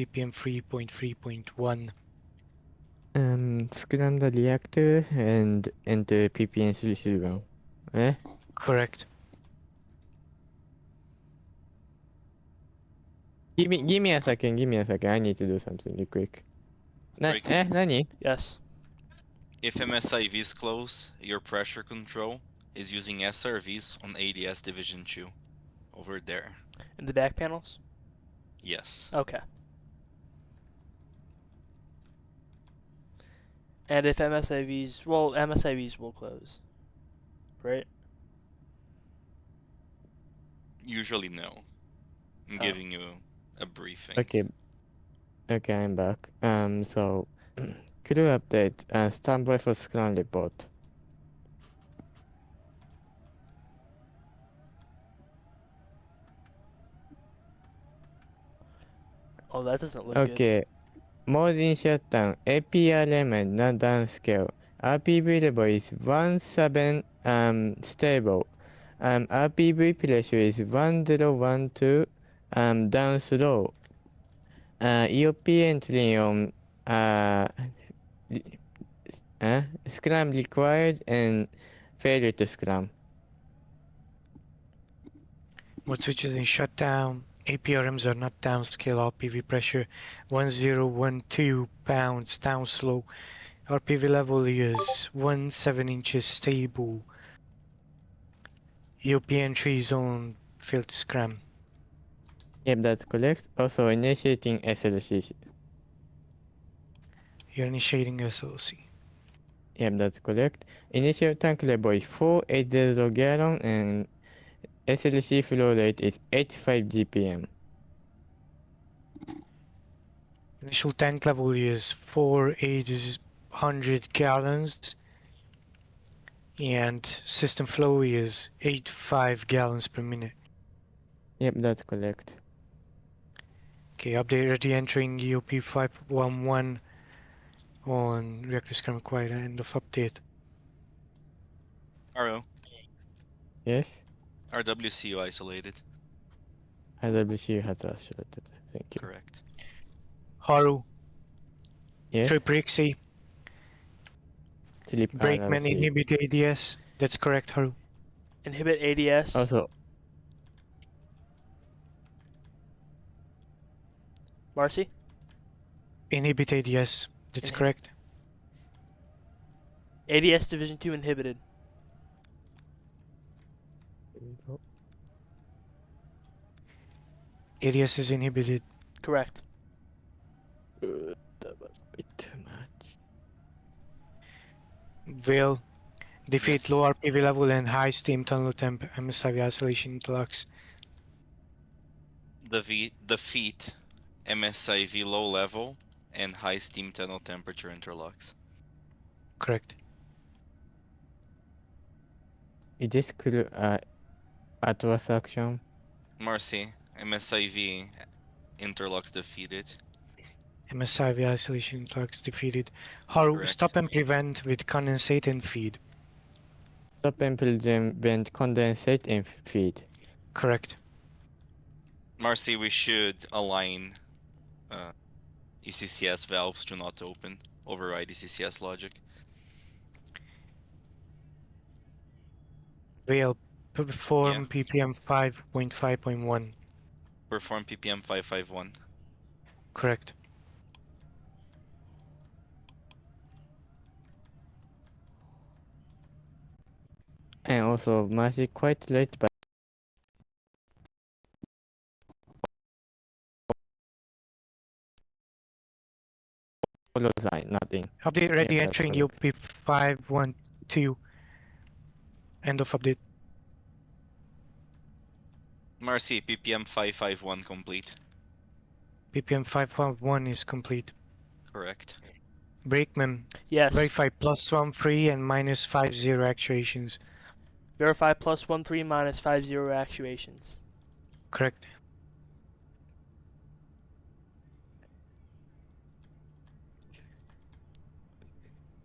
ppm 3.3.1. Scram the reactor and enter ppm 331. Eh? Correct. Give me a second. I need to do something real quick. Nani? Yes. If MSIV is close, your pressure control is using SRVs on ADS Division 2. Over there. In the back panels? Yes. Okay. And if MSIVs, well, MSIVs will close, right? Usually no. I'm giving you a briefing. Okay, I'm back. So, crew update. Standby for Scrum report. Oh, that doesn't look good. Okay. Mode in shutdown. APR element not downscale. RPV level is 17 stable. RPV pressure is 1012 down slow. EOP entry on scrum required and failure to scrum. Mode switches in shutdown. APRMs are not downscale. RPV pressure 1012 pounds down slow. RPV level is 17 inches stable. EOP entry zone failed to scram. Yep, that's correct. Also initiating SLC. You're initiating SLC. Yep, that's correct. Initial tank level is 480 gallon and SLC flow rate is 85 GPM. Initial tank level is 4,800 gallons. And system flow is 85 gallons per minute. Yep, that's correct. Okay, update ready entering EOP 511 on reactor scrum required end of update. RO, Yes? RWCU isolated. IWC has isolated. Thank you. Correct. Haru, Yes? trip Rixie, Sleep brakeman RWC. inhibit ADS. That's correct, Haru. Inhibit ADS. Also, Marcy? Inhibit ADS. That's correct. ADS Division 2 inhibited. ADS is inhibited. Correct. that was a bit too much. Veil, defeat Yes. low RPV level and high steam tunnel temp MSIV isolation interlocks. Defeat MSIV low level and high steam tunnel temperature interlocks. Correct. Is this crew Atlas action? Marcy, MSIV interlocks defeated. MSIV isolation interlocks defeated. Haru, Correct. stop and prevent with condensate and feed. Stop and prevent condensate and feed. Correct. Marcy, we should align ECCS valves to not open. Override ECCS logic. Veil, perform ppm 5.5.1. Perform ppm 551. Correct. And also, Marcy quite late, but nothing. Update ready Yeah, entering that's EOP 512. End of update. Marcy, ppm 551 complete. ppm 551 is complete. Correct. Brakeman, Yes. verify +13 and -50 actuations. Verify +13 -50 actuations. Correct.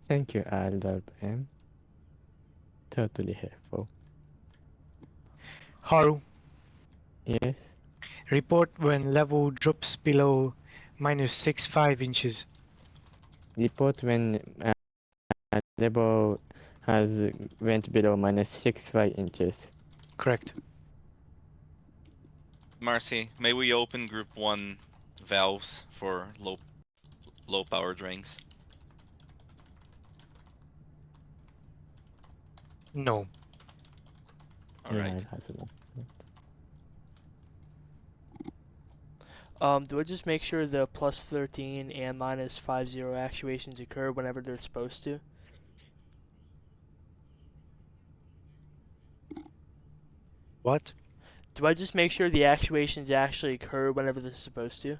Thank you, RWM. Totally helpful. Haru, Yes? report when level drops below minus 65 inches. Report when level has went below minus 65 inches. Correct. Marcy, may we open group 1 valves for low power drains? No. Alright. Yeah, it has not. Do I just make sure the plus 13 and minus 50 actuations occur whenever they're supposed to? What? Do I just make sure the actuations actually occur whenever they're supposed to?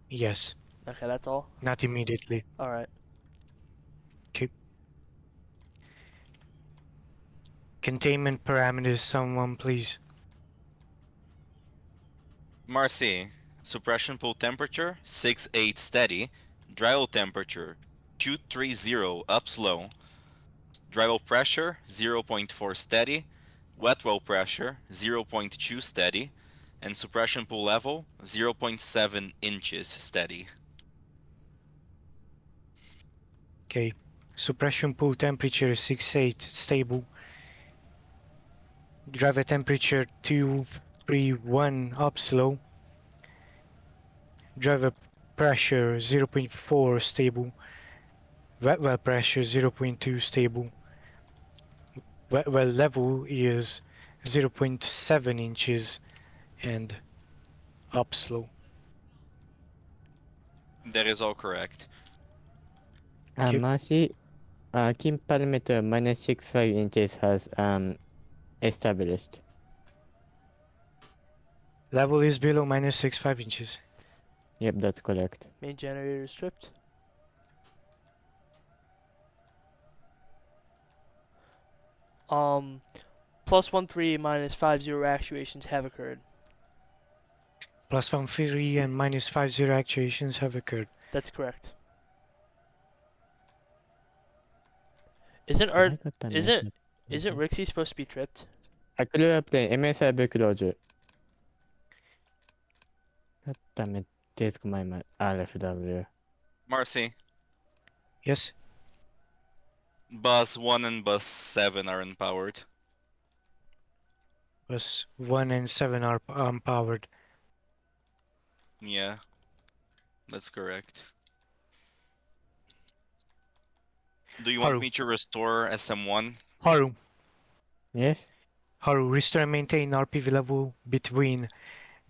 Yes. Okay, that's all? Not immediately. Alright. Containment parameters, someone please. Marcy, suppression pool temperature 68 steady, drywall temperature 230 up slow, drywall pressure 0.4 steady, wet well pressure 0.2 steady, and suppression pool level 0.7 inches steady. Okay. Suppression pool temperature 68 stable. Driver temperature 231 up slow. Driver pressure 0.4 stable. Wet well pressure 0.2 stable. Wet well level is 0.7 inches and up slow. That is all correct. Okay. Marcy, Kim parameter minus 65 inches has established. Level is below minus 65 inches. Yep, that's correct. Main generator stripped. Plus 13 minus 50 actuations have occurred. Plus 1 3 and minus 50 actuations have occurred. That's correct. Isn't I Art got the isn't message. isn't Rixie supposed to be tripped? Accurate plane MSI closure. ダメですか、前々 RFW。 Marcy, Yes? bus 1 and bus 7 are unpowered. Plus 1 and 7 are powered. Yeah, that's correct. Do you want Haru. me to restore SM1? Haru. Yes? Haru, restore and maintain RPV level between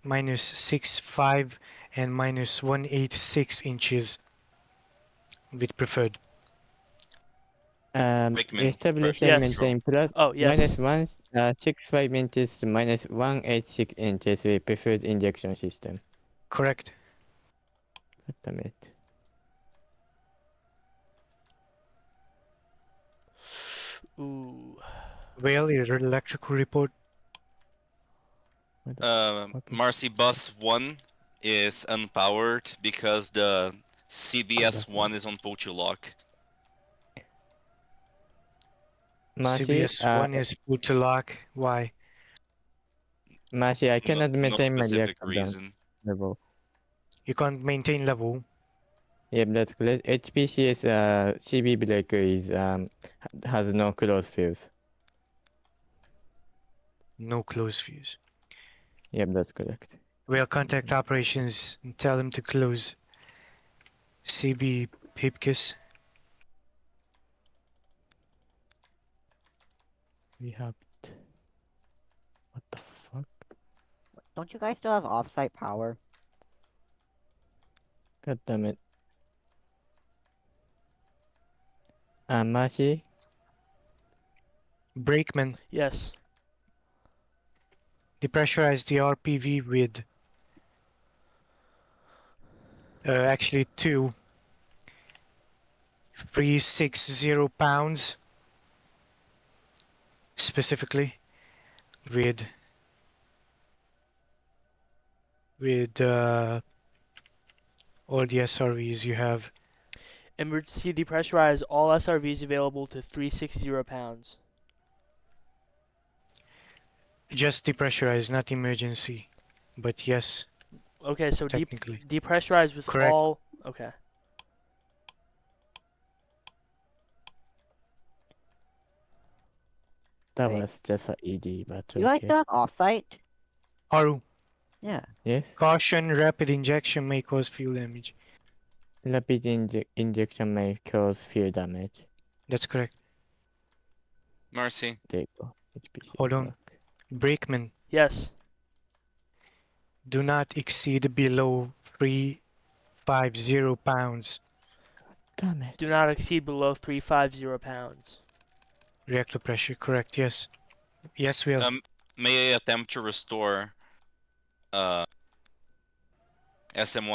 minus 65 and minus 186 inches with preferred. Wakeman, Establish pressure and Yes. control. maintain plus Oh, yes. minus 165 inches to minus 186 inches with preferred injection system. Correct. ダメ。Ooh. Vale, your electrical report. Marcy, bus 1 is unpowered because the CBS1 is on pull to lock. Marcy, CBS1 is put to lock. Why? Marcy, I cannot No maintain my specific reactor down reason. level. You can't maintain level. Yep, that's correct. HPCS CB breaker is has no close fuse. No close fuse. Yep, that's correct. We'll contact operations and tell them to close CB Pipkiss. We have what the fuck? Don't you guys still have off-site power? God damn it. Marcy, Brakeman, Yes. depressurize the RPV with actually 360 pounds specifically with all the SRVs you have. Emergency depressurize all SRVs available to 360 pounds. Just depressurize, not emergency. But yes, Okay, so technically. depressurize with Correct. all. Okay. That Wait. was just a ED, but You guys okay. still have offsite? Haru, Yeah. Yes. caution, rapid injection may cause fuel damage. Rapid injection may cause fear damage. That's correct. Marcy, There you go. HPC. Hold on. Fuck. Brakeman, Yes. do not exceed below 350 pounds. Damn it. Do not exceed below 350 pounds. Reactor pressure, correct, yes. Yes, Will. may I attempt to restore SM1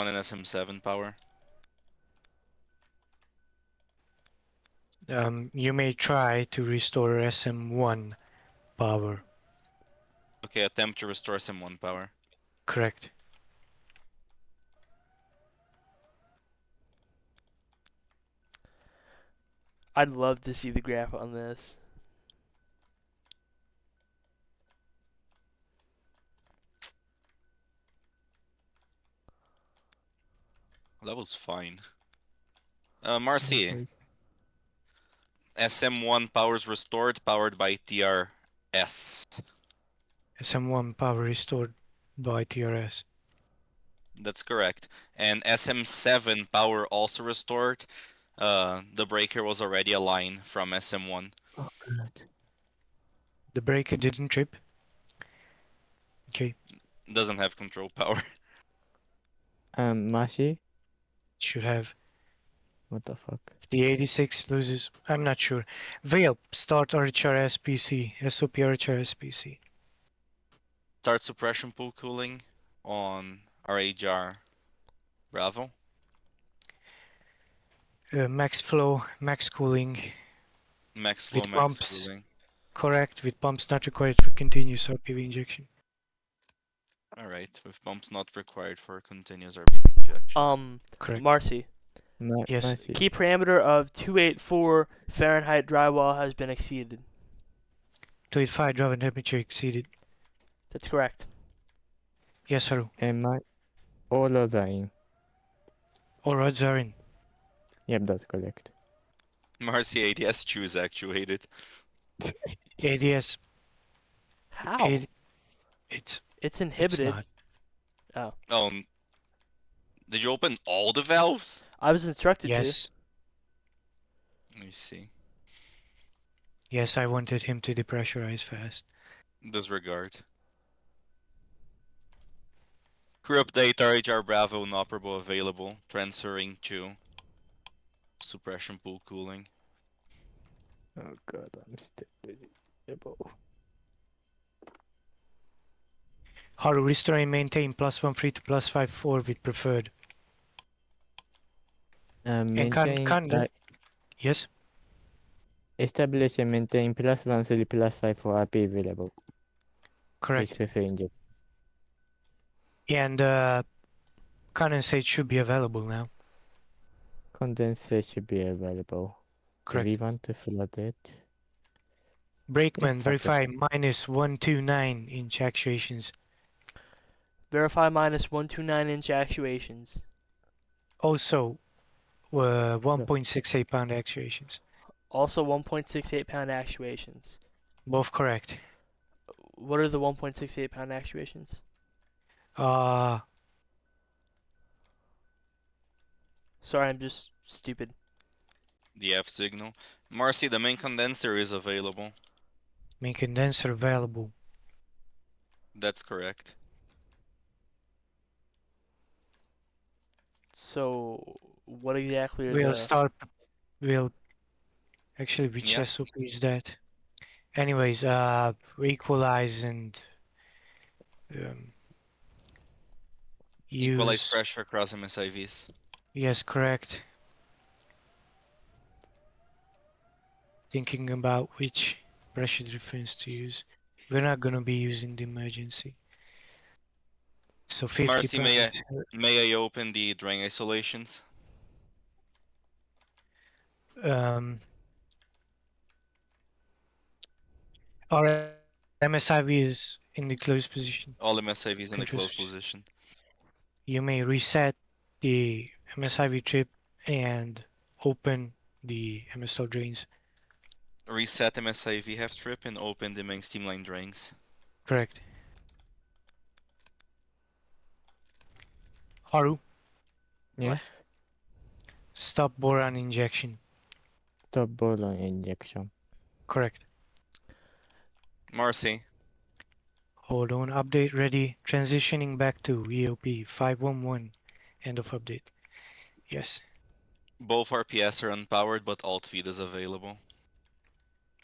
and SM7 power? You may try to restore SM1 power. Okay, attempt to restore SM1 power. Correct. I'd love to see the graph on this. That was fine. Marcy, Okay. SM1 powers restored, powered by TRS. SM1 power restored by TRS. That's correct. And SM7 power also restored. The breaker was already a line from SM1. Oh god. The breaker didn't trip. Okay, Doesn't have control power. Mashi? should have. What the fuck? If the 86 loses, I'm not sure. Vale, start RHR SPC, SOP RHR SPC. Start suppression pool cooling on RHR Bravo. Max flow, max cooling, Max flow, with max pumps. cooling. Correct, with pumps not required for continuous RPV injection. Alright, with pumps not required for continuous RPV injection. Correct. Marcy, Yes. Mashi. key parameter of 284 Fahrenheit drywall has been exceeded. 285 driver temperature exceeded. That's correct. Yes, Haru. And my all of are in. All odds are in. Yep, that's correct. Marcy ADS choose actuated. ADS. How? It's It's inhibited. not. Did you open all the valves? I was instructed Yes. Let me see. Yes, I wanted him to depressurize fast. Disregard. Crew update RHR Bravo inoperable available. Transferring to suppression pool cooling. Oh god, I'm still able. Haru, restore and maintain +13 to +54 with preferred. Maintain Kanda. Yes, establish and maintain +1 3 +5 for RP available. correct. With prefer inject. And condensate should be available now. Condensate should be available. Do Correct. we want to flood it? Brakeman, fuck it. verify -129 inch actuations. to. Verify -129 inch actuations. Also, 1.68 pound actuations. Also 1.68 pound actuations. Both correct. What are the 1.68 pound actuations? Sorry, I'm just stupid. The F signal. Marcy, the main condenser is available. Main condenser available. That's correct. So, what exactly are We'll the... start. We'll actually which Yeah. SOP is that? Anyways, equalize and Equalize use. pressure across MSIVs. Yes, correct. Thinking about which pressure difference to use. We're not gonna be using the emergency. So 50 Marcy, pounds. may I open the drain isolations? Our MSIV is in the closed position. All MSIVs in a Control closed switch. position. you may reset the MSIV trip and open the MSL drains. Reset MSIV half trip and open the main streamline drains. Correct. Haru, Yes. stop boron injection. Stop boron injection. Correct. Marcy, Hold on, update ready. Transitioning back to EOP 511. End of update. Yes. both RPS are unpowered, but alt feed is available.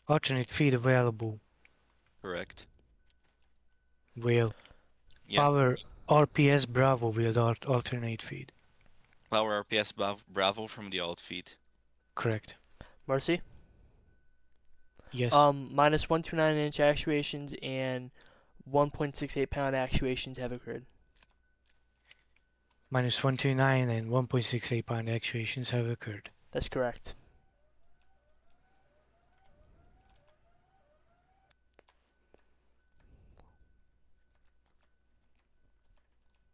Alternate feed available. Correct. Will. Yeah. Power RPS Bravo will alternate feed. Power RPS Bravo from the alt feed. Correct. Mercy. Yes. Minus 129-inch actuations and 1.68 pound actuations have occurred. Minus 129 and 1.68 pound actuations have occurred. That's correct.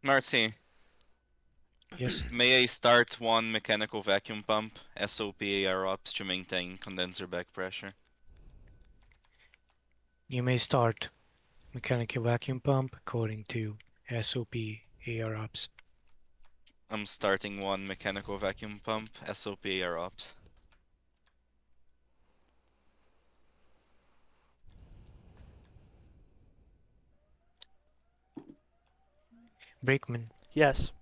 Marcy, Yes. may I start one mechanical vacuum pump, SOP AR ops, to maintain condenser back pressure? You may start mechanical vacuum pump according to SOP AR ops. I'm starting one mechanical vacuum pump, SOP AR ops. Brakeman, Yes.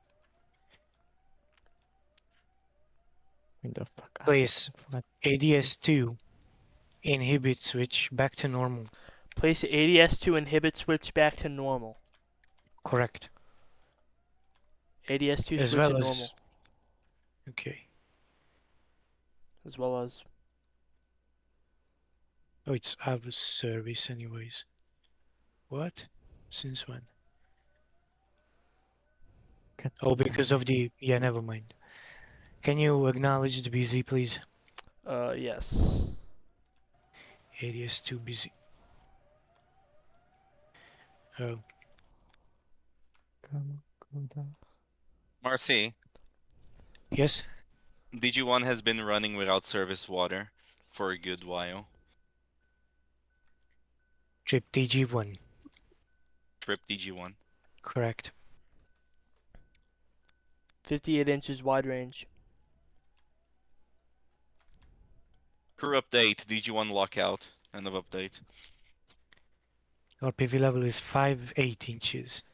What the fuck? Place. I forgot. ADS2 inhibit switch back to normal. Place the ADS2 inhibit switch back to normal. Correct. ADS2 As switch well to as. normal. Okay. As well as. Oh, it's out of service anyways. What? Since when? God Oh, because of the. Yeah, never mind. Can you acknowledge the busy, please? Yes. ADS2 busy. Oh, Come on, go down. Marcy, yes. DG1 has been running without service water for a good while. Trip DG1. Trip DG1. Correct. 58 inches wide range. Crew update, DG1 lockout. End of update. Our PV level is 5.8 inches.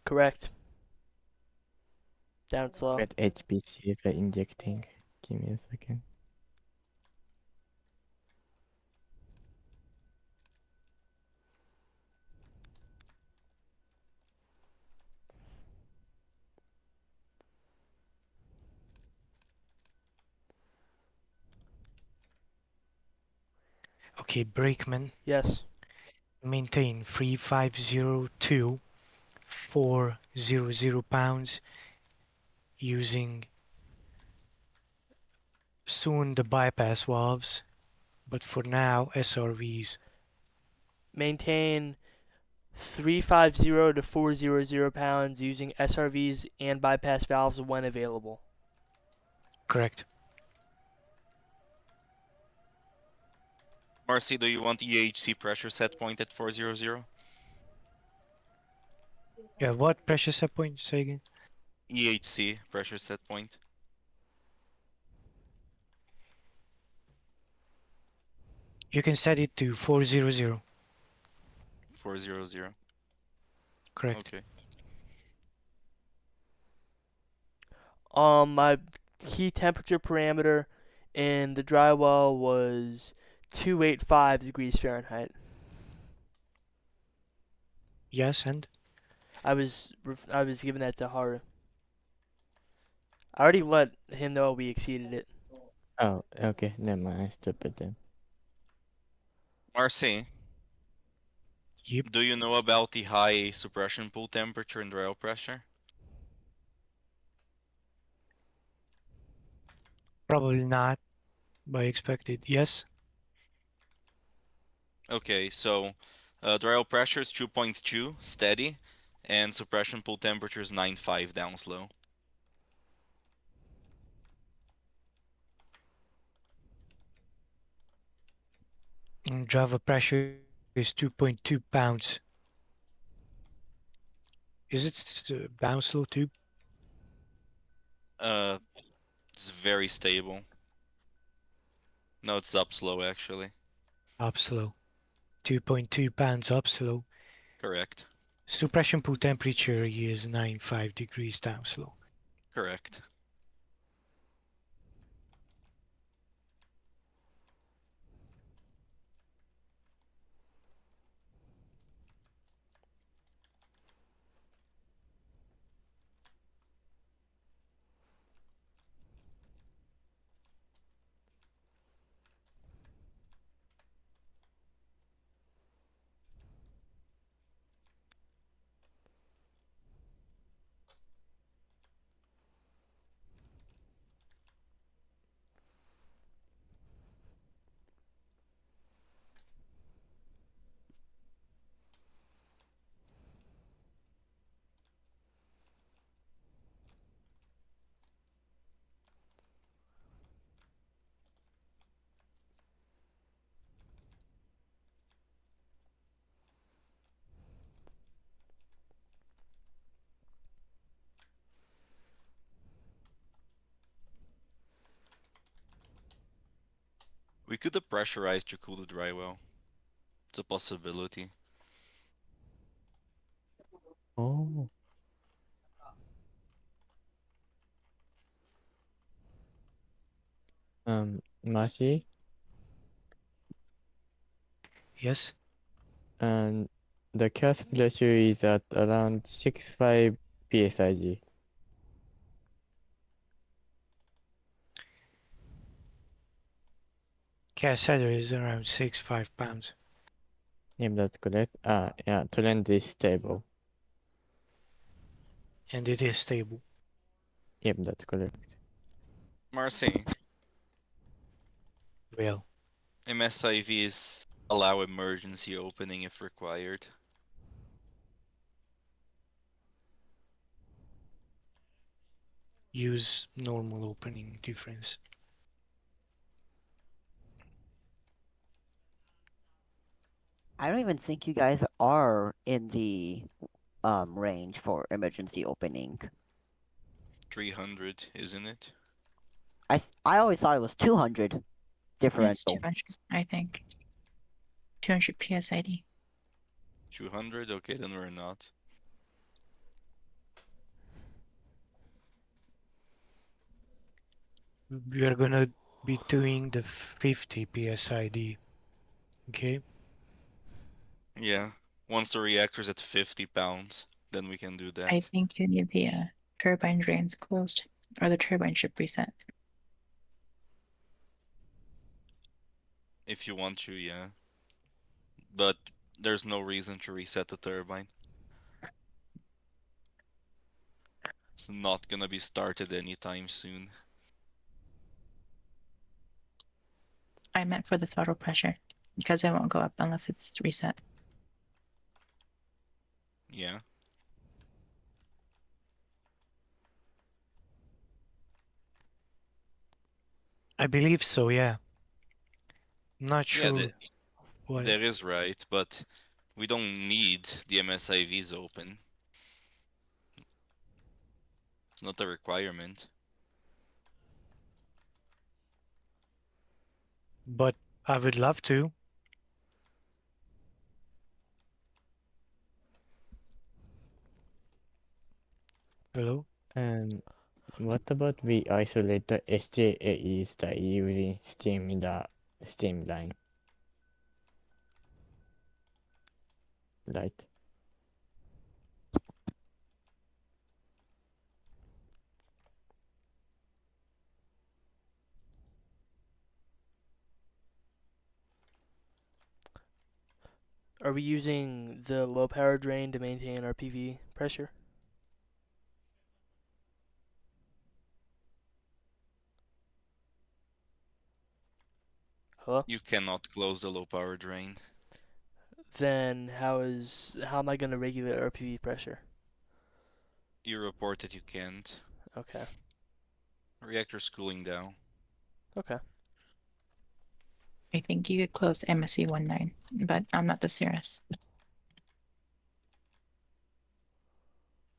Correct. Down slow. Get HPC for injecting. Give me a second. Okay, brakeman. Yes. Maintain 3502 400 pounds using soon the bypass valves, but for now SRVs. Maintain 350 to 400 pounds using SRVs and bypass valves when available. Correct. Marcy, do you want EHC pressure set point at 400? Yeah, what pressure set point? Say again. EHC pressure set point. You can set it to 400. 400. Correct. Okay. My key temperature parameter in the dry well was 285 degrees Fahrenheit. Yes, and I was giving that to Haru. I already let him know we exceeded it. Oh, okay. Never mind. I'm stupid then. Marcy, yep, do you know about the high suppression pool temperature and rail pressure? probably not, but I expected. Yes, Okay, so the rail pressure is 2.2 steady, And suppression pool temperature is 9.5 downslow. And driver pressure is 2.2 pounds. Is it bounce low too? It's very stable. No, it's up slow actually. Up slow. 2.2 pounds up slow. Correct. Suppression pool temperature is 9.5 degrees down slow. Correct. We could depressurize to cool the dry well. It's a possibility. Oh. Mashi, Yes? and the gas pressure is at around 65 psig. Gas header is around 6.5 pounds. If that's correct. Yeah, trend is stable. And it is stable. Yep, that's correct. Marcy, Well, MSIVs allow emergency opening if required. use normal opening difference. I don't even think you guys are in the range for emergency opening. 300, isn't it? I always thought it was 200 It's differential. 200, I think. 200 PSID. 200? Okay, then we're not. We are gonna be doing the 50 PSID. Okay? Yeah. Once the reactor's at 50 pounds, then we can do I that. think you need the turbine drains closed or the turbine ship reset. If you want to, yeah. But there's no reason to reset the turbine. It's not gonna be started anytime soon. I meant for the throttle pressure because it won't go up unless it's reset. Yeah. I believe so, yeah. Not Yeah, sure what. that is right, but we don't need the MSIVs open. It's not a requirement. But I would love to. Hello? And what about we isolate the SJAEs that using steam in the steam line? Right? Are we using the low power drain to maintain our PV pressure? Hello? You cannot close the low power drain. Then how am I going to regulate our PV pressure? You report that you can't. Okay. Reactor's cooling down. Okay. I think you could close MSC 19, but I'm not the Cirrus.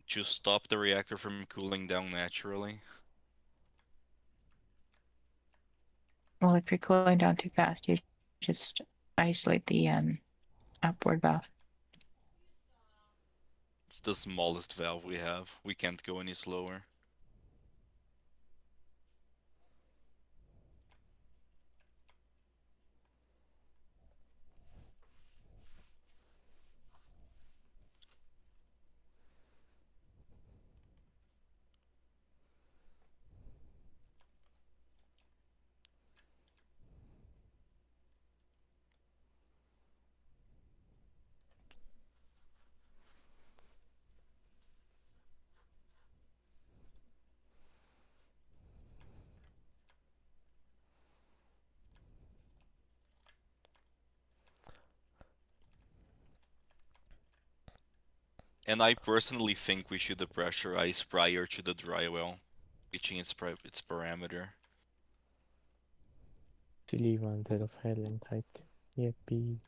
Just stop the reactor from cooling down naturally. Well, if you're cooling down too fast, you just isolate the upward valve. It's the smallest valve we have. We can't go any slower. And I personally think we should depressurize prior to the dry well, reaching its parameter. Actually, 1-0 Fahrenheit. Yippee.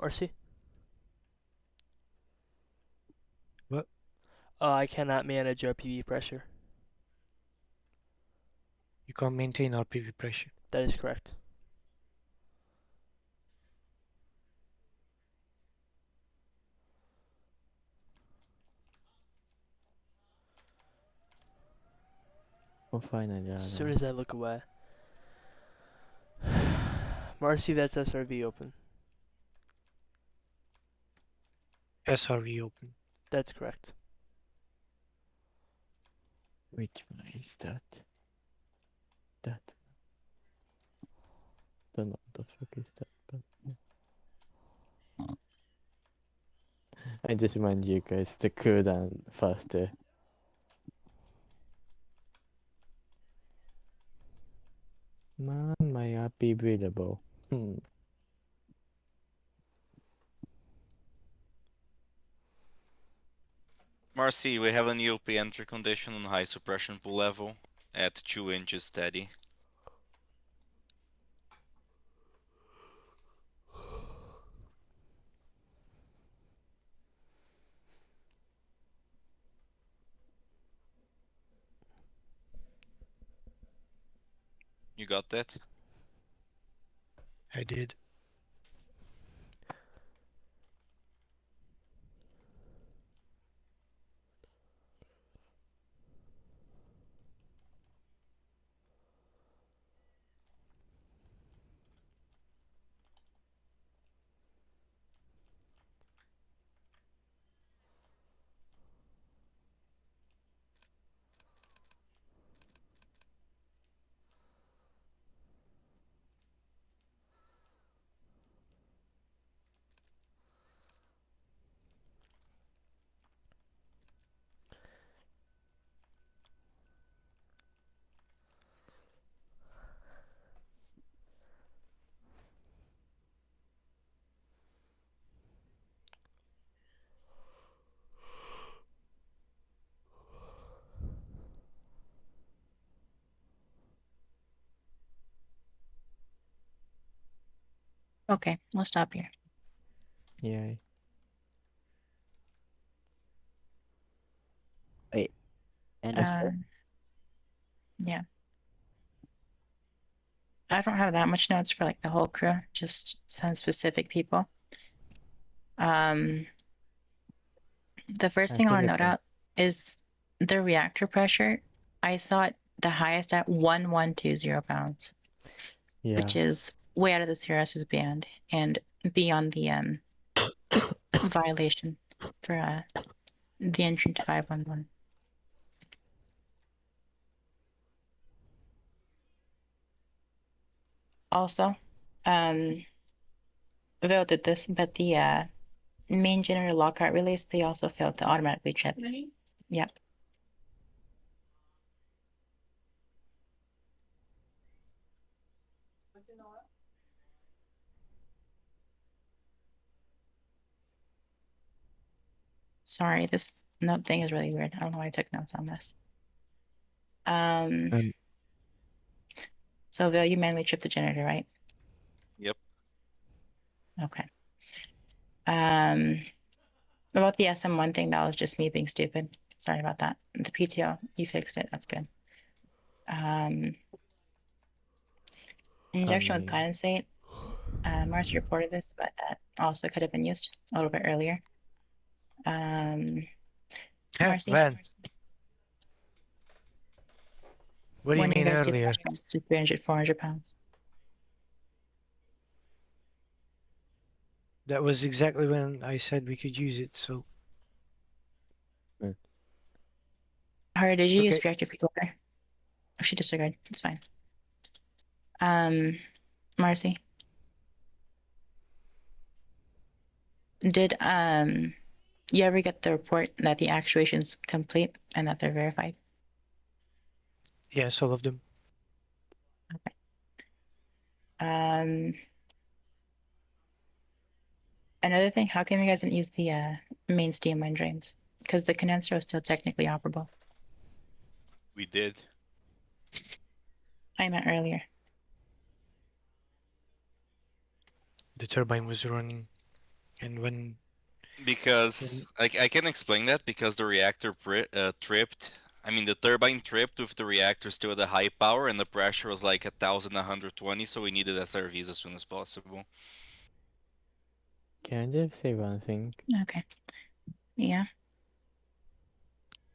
Marcy? What? I cannot manage RPV pressure. You can't maintain RPV pressure. That is correct. Oh, finally, As soon Adam. as I look away. Marcy, that's SRV open. SRV open. That's correct. Which one is that? That. Don't know what the fuck is that, but yeah. I just remind you guys to cool down faster. Man, my RP breathable. Marcy, we have an EOP entry condition on high suppression pool level at 2 inches steady. You got that? I did. Okay, we'll stop here. Yay. Wait, end of show? Yeah. I don't have that much notes for like the whole crew, just some specific people. The first I thing I'll think note out is the reactor pressure. I saw it the highest at 1120 pounds, yeah. which is way out of the CRS's band and beyond the violation for the entry to 511. Also, Vail did this, but the main generator lockout release, they also failed to automatically trip. Yep. Sorry, this note thing is really weird. I don't know why I took notes on this. So Vil, you manually tripped the generator, right? Yep. Okay. About the SM1 thing, that was just me being stupid. Sorry about that. The PTO, you fixed it. That's good. Injection with condensate. Marcy reported this, but that also could have been used a little bit earlier. Marcy, Van, what do you when you mean guys do earlier? mushrooms to 300, 400 pounds. That was exactly when I said we could use it, so Her, did you use okay. reactive precursor? Oh, she disregarded. It's fine. Marcy, did you ever get the report that the actuation's complete and that they're verified? Yes, all of them. Okay. Another thing, how come you guys didn't use the main steam line drains? Because the condenser was still technically operable. We did. I meant earlier. The turbine was running, and when Because I can explain that because the reactor tripped. I mean, the turbine tripped with the reactor still at a high power, and the pressure was like 1,120, so we needed SRVs as soon as possible. Can I just say one thing? Okay. Yeah.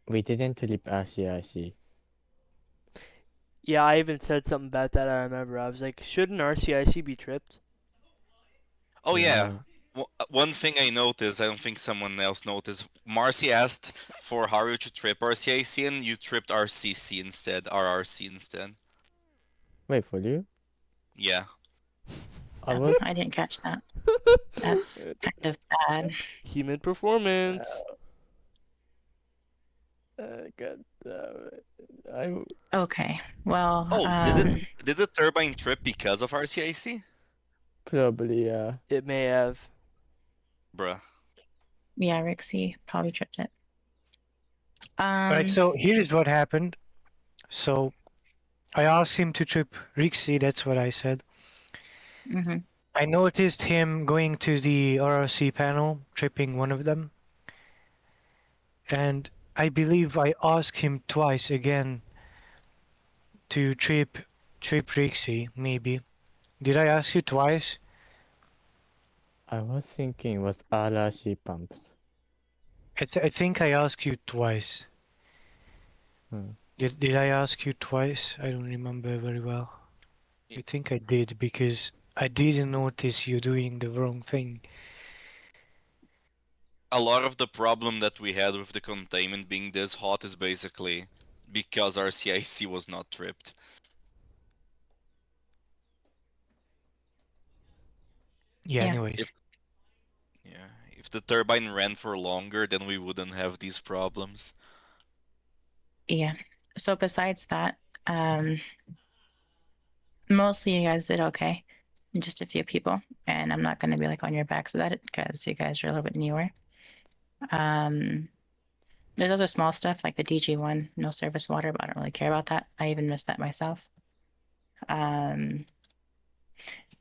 We didn't trip RCRC. Yeah, I even said something about that. I remember. I was like, shouldn't RCIC be tripped? Oh yeah. Yeah. One thing I noticed, I don't think someone else noticed. Marcy asked for Haru to trip RCIC, and you tripped RCC instead, RRC instead. Wait, for you? Yeah. I Oh, was. I didn't catch that. That's kind of bad. Human performance. God damn it. I Okay. Well, Oh, did the turbine trip because of RCIC? probably It may have. Bruh. yeah, Rixie probably tripped it. Alright, so here is what happened. So I asked him to trip Rixie, that's what I said. Mhm. I noticed him going to the RRC panel, tripping one of them. And I believe I asked him twice again to trip Rixie, maybe. Did I ask you twice? I was thinking it was RRC pumps. I think I asked you twice. Hmm. Did I ask you twice? I don't remember very well. I think I did because I didn't notice you doing the wrong thing. A lot of the problem that we had with the containment being this hot is basically because RCIC was not tripped. Yeah, Yeah. anyways. If the turbine ran for longer, then we wouldn't have these problems. Yeah. So besides that, mostly you guys did okay. Just a few people, and I'm not going to be like on your backs about it because you guys are a little bit newer. There's other small stuff like the DG1, no service water, but I don't really care about that. I even missed that myself. And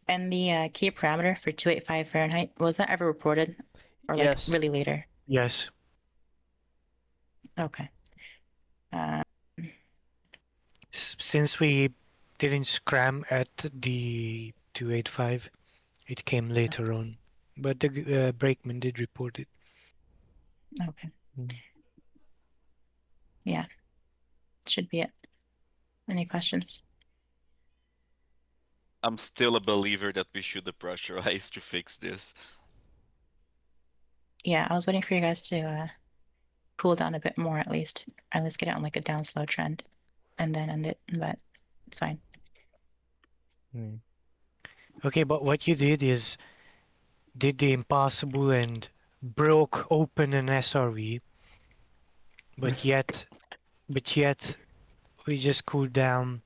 the key parameter for 285 Fahrenheit, was that ever reported? Or like Yes. really later? Yes. Okay. Since we didn't scram at the 285, it came later on. But the brakeman did report it. Okay. Mm. Yeah. Should be it. Any questions? I'm still a believer that we should depressurize to fix this. Yeah, I was waiting for you guys to cool down a bit more at least. At least get it on like a down slow trend and then end it, but it's fine. Hmm. Okay, but what you did is did the impossible and broke open an SRV, but yet we just cooled down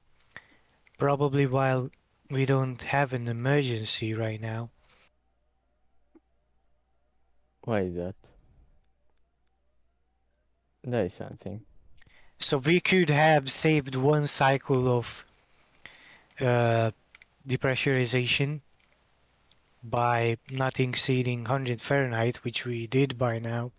probably while we don't have an emergency right now. Why is that? That is something. So we could have saved one cycle of depressurization by not exceeding 100 Fahrenheit, which we did by now.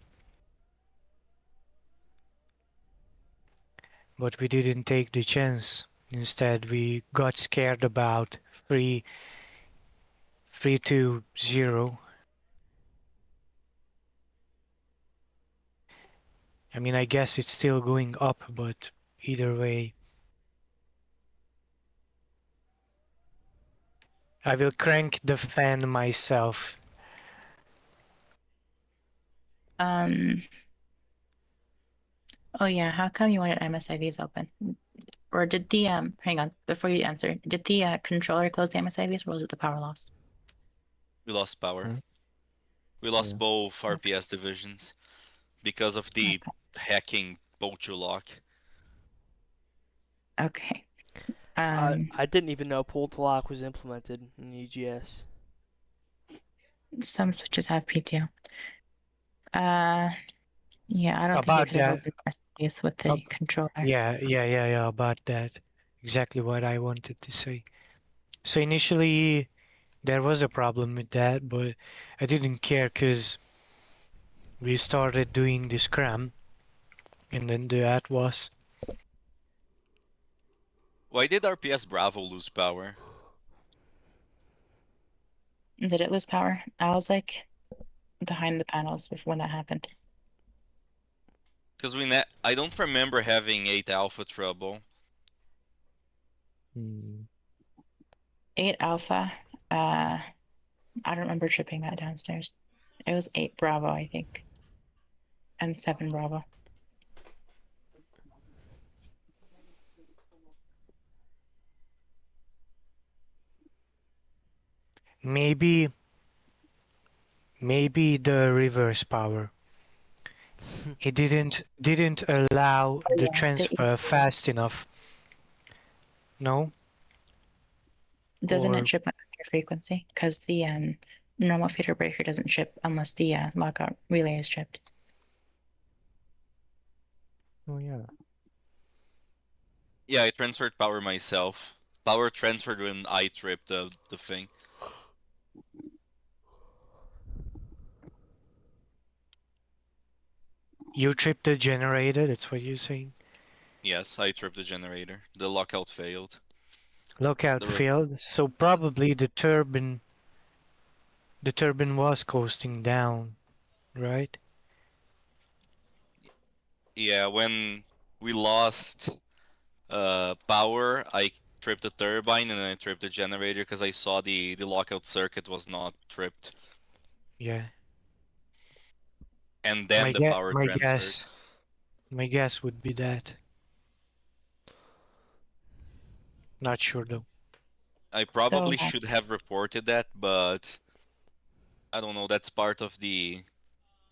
But we didn't take the chance. Instead, we got scared about 320. I mean, I guess it's still going up, but either way. I will crank the fan myself. Oh yeah, how come you wanted MSIVs open? Or did the hang on, before you answer, did the controller close the MSIVs or was it the power loss? We lost power. Hmm? We lost Yeah. both RPS divisions because of the Okay. hacking bolt lock. Okay. I didn't even know pull to lock was implemented in EGS. Some switches have PTO. Yeah, I don't think you About could have that, opened MSIVs with the controller. yeah, about that. Exactly what I wanted to say. So initially, there was a problem with that, but I didn't care because we started doing the scram, and then that was. Why did RPS Bravo lose power? Did it lose power? I was like behind the panels before when that happened. Because I don't remember having 8 alpha trouble. 8 alpha. I don't remember shipping that downstairs. It was 8 Bravo, I think. And 7 Bravo. Maybe the reverse power. It didn't allow the Yeah, transfer fast enough. No? doesn't Or it ship at your frequency? Because the normal feeder breaker doesn't ship unless the lockout relay is shipped. Oh yeah. Yeah, I transferred power myself. Power transferred when I tripped the thing. you tripped the generator, that's what you're saying? Yes, I tripped the generator. The lockout failed. Lockout The failed, so probably the turbine was coasting down, right? Yeah, when we lost power, I tripped the turbine and then I tripped the generator because I saw the lockout circuit was not tripped. Yeah. And then the power My transferred. guess would be that. Not sure though. I So probably should have reported that, but I don't know, that's part of the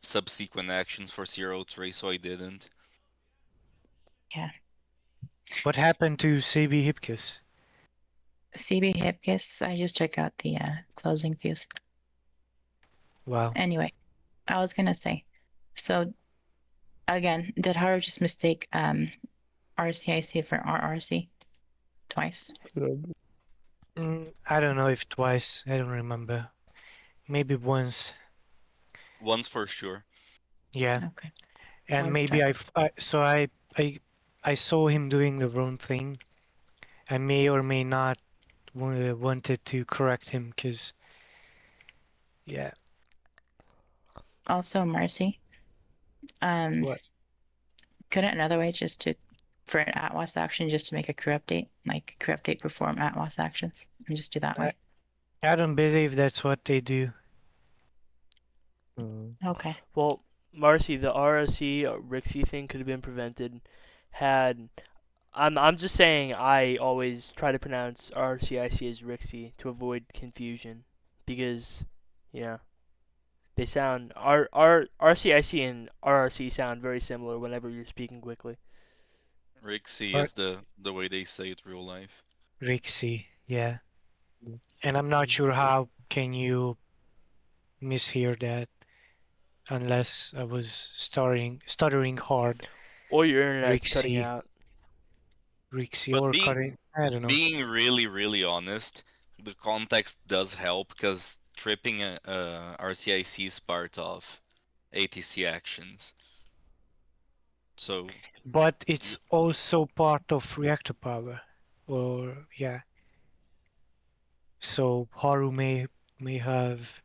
subsequent actions for Zero 03, so I didn't. yeah, What happened to CB Hipkiss? CB Hipkiss, I just took out the closing fuse. Wow. Anyway, I was gonna say, so again, did Haru just mistake RCIC for RRC twice? I don't know if twice. I don't remember. Maybe once. Once for sure. Yeah. Okay. And Once maybe twice. I saw him doing the wrong thing. I may or may not wanted to correct him because, yeah. Also, Marcy. What? Couldn't another way just to for an ATWAS action just to make a crew update, like crew update perform ATWAS actions, and just do that way. I don't believe that's what they do. Okay. Well, Marcy, the RSC or Rixie thing could have been prevented had I'm just saying I always try to pronounce RCIC as Rixie to avoid confusion because they sound RCIC and RRC sound very similar whenever you're speaking quickly. Rixie Or is the way they say it real life. Rixie, yeah. And I'm not sure how can you mishear that unless I was stuttering hard. Or your internet's cutting Rixie, out. Rixie, But or being cutting. I don't know. being really, really honest, the context does help because tripping RCIC is part of ATC actions. So But you, it's also part of reactor power. Or yeah. So Haru may have.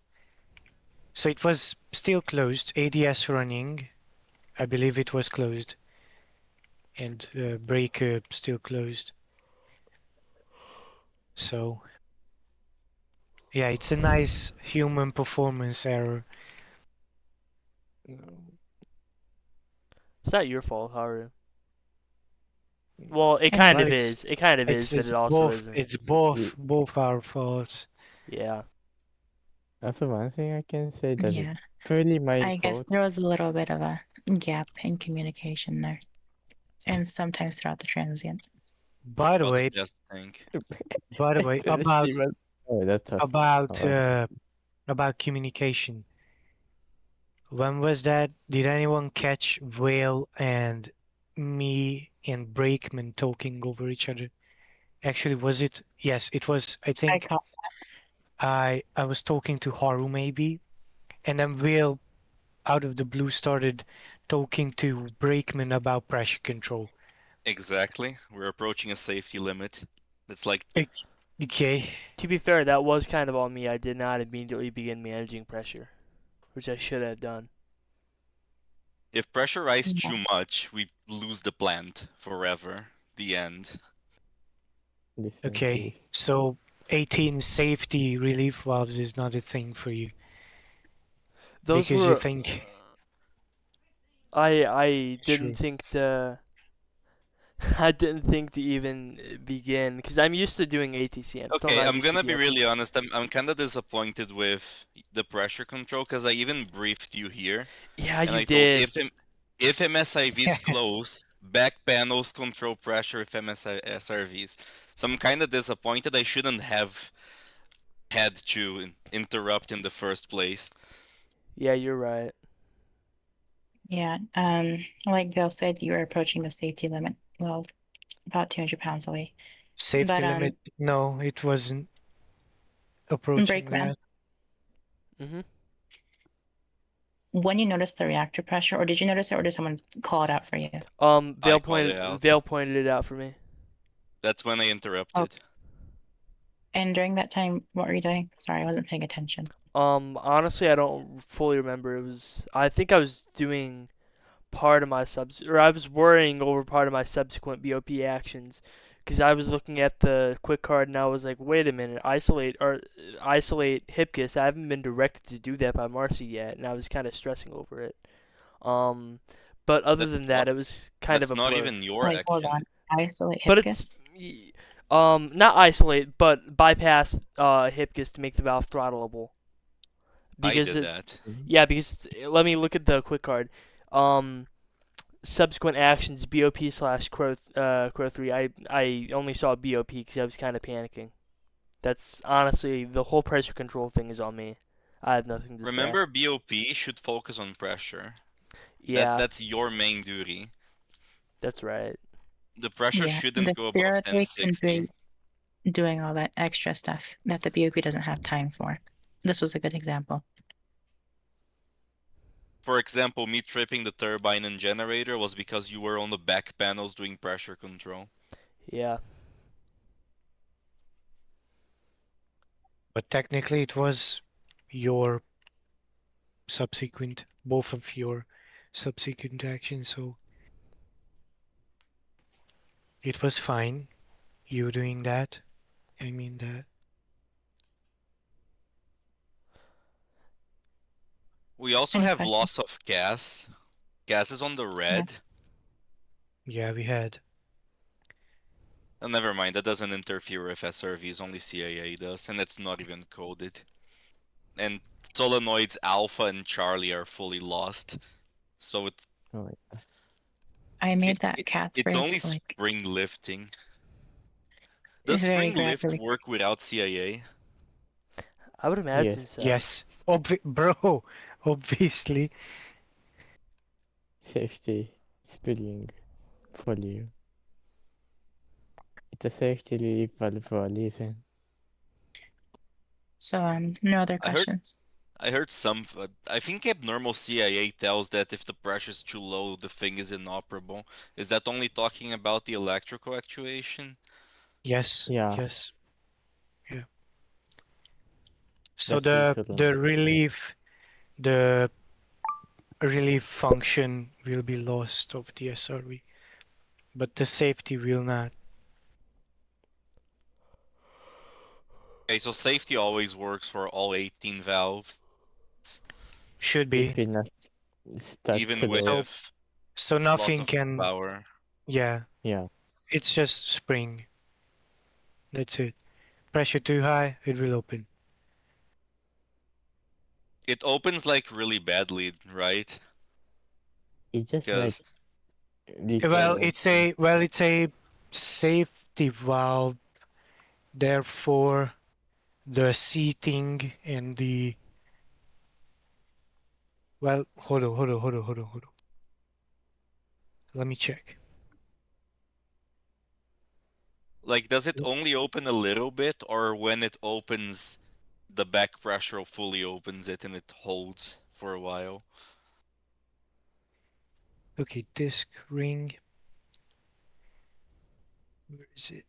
So it was still closed. ADS running. I believe it was closed. And breaker still closed. So yeah, it's a nice human performance error. No. It's not your fault, Haru. No. Well, it I kind Well, of is. It kind of is, but it's it also both isn't. it's We- both our faults. Yeah. Also, one thing I can say that it's Yeah. purely my I guess fault. there was a little bit of a gap in communication there. And sometimes throughout the transient. By the about the way, test tank. Especially when- Oh, that's us. about Oh, about communication. When was that? Did anyone catch Whale and me and Brakeman talking over each other? Actually, was it? Yes, it was. I I think caught I was talking to Haru maybe, and then Whale out of the blue started talking to Brakeman about pressure control. Exactly. We're approaching a safety limit. It's like Okay. To be fair, that was kind of on me. I did not immediately begin managing pressure, which I should have done. if pressurized Yeah. too much, we lose the plant forever. The end. listen, Okay. please. So 18 safety relief valves is not a thing for you Those because you were. think I didn't sure. think to. I didn't think to even begin because I'm used to doing ATC. I'm still Okay, not I'm used to gonna be BOP. really honest. I'm kind of disappointed with the pressure control because I even briefed you here, Yeah, and you I told did. if MSIV is close, back panels control pressure with SRVs. So I'm kind of disappointed. I shouldn't have had to interrupt in the first place. Yeah, you're right. Yeah. Like Gil said, you were approaching the safety limit. Well, about 200 pounds away. Safety But limit. No, it wasn't approaching Brakeman, that. Mhm. when you noticed the reactor pressure, or did you notice it, or did someone call it out for you? I called it out. Vale pointed it out for me. That's when I Oh, interrupted. and during that time, what were you doing? Sorry, I wasn't paying attention. Honestly, I don't fully remember. I think I was doing part of my or I was worrying over part of my subsequent BOP actions, because I was looking at the quick card and I was like, wait a minute, isolate Hipkiss. I haven't been directed to do that by Marcy yet, and I was kind of stressing over it. Um, but other That's than that, not it was kind of that's a not blur. even your Wait, hold action. on. Isolate But it's Hipkiss? not isolate, but bypass Hipkiss to make the valve throttleable. I Because did it's that. yeah, because let me look at the quick card. Subsequent actions BOP slash Crow 3. I only saw BOP because I was kind of panicking. That's honestly the whole pressure control thing is on me. I have nothing to say. Remember, BOP should focus on pressure. Yeah, That's your main duty. that's right. The pressure Yeah, shouldn't the go above zero three can 1060. be doing all that extra stuff that the BOP doesn't have time for. This was a good example. For example, me tripping the turbine and generator was because you were on the back panels doing pressure control. Yeah. But technically, it was your both of your subsequent actions, so it was fine. You doing that. I mean that. We also Any have loss questions? of gas. Gas is on the Yeah. red. Yeah, we had. Never mind, that doesn't interfere with SRVs, only CAA does, and it's not even coded. And solenoids Alpha and Charlie are fully lost. So Oh my God. I made it, that it cat's it's only bridge like spring lifting. Does very spring lift gradually. work without CAA? I would imagine Yes, so. Yes. Bro, obviously. safety. spilling for you. It's a safety relief valve for a reason. So no other I heard questions. I heard some. I think abnormal CIA tells that if the pressure is too low, the thing is inoperable. Is that only talking about the electrical actuation? Yes, Yeah, yes. Yeah. So that's the relief function will be lost of the SRV, but the safety will not. Okay, so safety always works for all 18 valves, Should It be. will not start even flow. So with so loss nothing of can. power. Yeah, Yeah, it's just spring. That's it. Pressure too high, it will open. It opens like really badly, right? it just like Because Well, little. it's a safety valve. Therefore, the seating and the well, hold on. Let me check. like, does it only open a little bit, or when it opens, the back pressure fully opens it and it holds for a while? Okay, disc ring. Where is it?